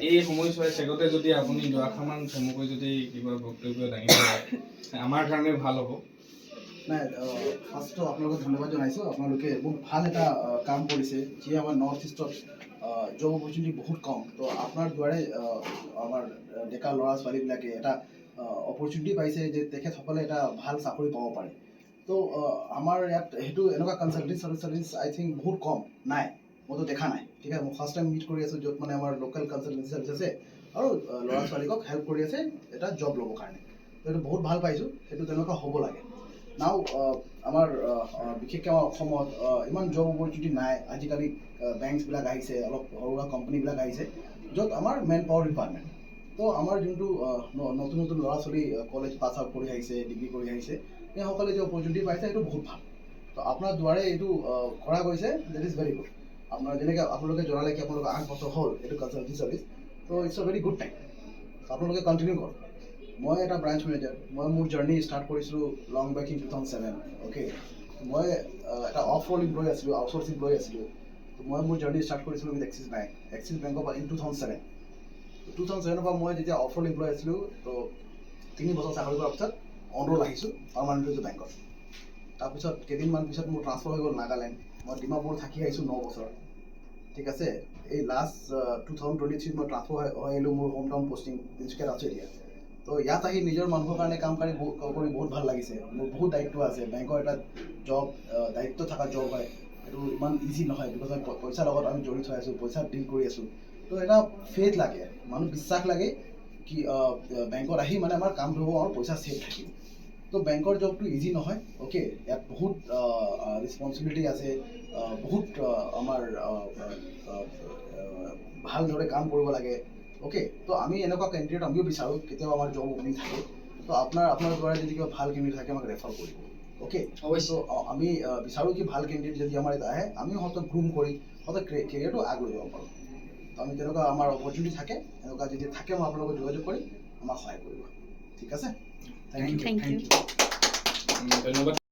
এই সময়ছোৱাই চেগতে যদি আপুনি দুআষাৰমান চমুকৈ যদি কিবা বক্তব্য দাঙি ধৰে আমাৰ কাৰণে ভাল হ'ব। নাই, ফাৰ্ষ্টটো আপোনালোকক ধন্যবাদ জনাইছোঁ। আপোনালোকে বহুত ভাল এটা কাম কৰিছে, যিয়ে আমাৰ নৰ্থ ইষ্টত জব অপৰচুনিটি বহুত কম। তো আপোনাৰ দ্বাৰাই আমাৰ ডেকা ল'ৰা ছোৱালীবিলাকে এটা অপৰচুনিটি পাইছে যে তেখেতসকলে এটা ভাল চাকৰি পাব পাৰে। তো আমাৰ ইয়াত সেইটো এনেকুৱা কনচালটেঞ্চি চাৰ্ভিচ আই থিংক বহুত কম নাই, মইতো দেখা নাই। ঠিক আছে, মই ফাৰ্ষ্ট টাইম মিট কৰি আছোঁ য'ত মানে আমাৰ লোকেল কনচালটেঞ্চি চাৰ্ভিচ আছে আৰু ল'ৰা ছোৱালীকক হেল্প কৰি আছে এটা জব ল'বৰ কাৰণে। তো এইটো বহুত ভাল পাইছোঁ, সেইটো তেনেকুৱা হ'ব লাগে। নাও আমাৰ বিশেষকৈ আমাৰ অসমত ইমান জব অপৰচুনিটি নাই। আজিকালি বেংকছবিলাক আহিছে, অলপ সৰু সুৰা কোম্পানীবিলাক আহিছে য'ত আমাৰ মেন পাৱাৰ ৰিকুৱাৰমেণ্ট। তো আমাৰ যোনটো নতুন নতুন ল'ৰা ছোৱালী কলেজ পাছ আউট কৰি আহিছে, ডিগ্ৰী কৰি আহিছে, সেইসকলে যে অপৰচুনিটি পাইছে সেইটো বহুত ভাল। তো আপোনাৰ দ্বাৰাই এইটো কৰা গৈছে, ডেট ইজ ভেৰি গুড। আপোনাৰ যেনেকৈ আপোনালোকে জনালে কি আপোনালোকৰ 8 বছৰ হ'ল এইটো কনচালটেঞ্চি চাৰ্ভিচ, তো it's a very good time. আপোনালোকে কণ্টিনিউ কৰক। মই এটা ব্ৰাঞ্চ মেনেজাৰ, মই মোৰ জাৰ্নি ষ্টাৰ্ট কৰিছিলোঁ লং বেক ইন 2007। অ'কে, মই এটা অফ ৰ'ল এমপ্লয়ী আছিলোঁ, আউটচ'ৰ্চ এমপ্লয়ী আছিলোঁ। তো মই মোৰ জাৰ্নি ষ্টাৰ্ট কৰিছিলোঁ উইথ এক্সিছ বেংকৰ পৰা ইন 2007। 2007 পৰা মই যেতিয়া অফ ৰ'ল এমপ্লয়ী আছিলোঁ, তো 3 বছৰ চাকৰি কৰাৰ পিছত অন ৰ'ল আহিছোঁ পাৰ্মানেণ্ট বেংকত। তাৰপিছত কেইদিনমান পিছত মোৰ ট্ৰান্সফাৰ হৈ গ'ল নাগালেণ্ড। মই ডিমাপুৰ থাকি আহিছোঁ 9 বছৰ। ঠিক আছে, এই লাষ্ট 2023 মই ট্ৰান্সফাৰ হৈ আহিলোঁ মোৰ হোম টাউন পষ্টিং তিনিচুকীয়াত আছে এতিয়া। তো ইয়াত আহি নিজৰ মানুহৰ কাৰণে কাম কৰি বহুত ভাল লাগিছে। মোৰ বহুত দায়িত্ব আছে, বেংকৰ এটা জব, দায়িত্ব থকা জব হয়, এইটো ইমান ইজি নহয়। বিকজ আমি পইচাৰ লগত আমি জড়িত হৈ আছোঁ, পইচা ডিল কৰি আছোঁ। তো এটা ফেথ লাগে, মানুহ বিশ্বাস লাগে কি বেংকত আহি মানে আমাৰ কামটো হ'ব আৰু পইচা ছেফ থাকিব। তো বেংকৰ জবটো ইজি নহয়। অ'কে, ইয়াত বহুত ৰেচপনচিবিলিটি আছে, বহুত আমাৰ ভালদৰে কাম কৰিব লাগে। অ'কে, তো আমি এনেকুৱা কেণ্ডিডেট আমিও বিচাৰোঁ, কেতিয়াবা আমাৰ জব অপেনিং থাকে। তো আপোনাৰ দ্বাৰা যদি কিবা ভাল কেণ্ডিডেট থাকে আমাক ৰেফাৰ কৰিব। অ'কে, অৱশ্যে আমি বিচাৰোঁ কি ভাল কেণ্ডিডেট যদি আমাৰ ইয়াত আহে আমিও সিহঁতক গ্ৰুম কৰি সিহঁতৰ কেৰিয়াৰটো আগলৈ যাব পাৰোঁ। তো আমি তেনেকুৱা আমাৰ অপৰচুনিটি থাকে, এনেকুৱা যদি থাকে মই আপোনালোকক যোগাযোগ কৰি আমাক সহায় কৰিব। ঠিক আছে, থেংক ইউ। ধন্যবাদ।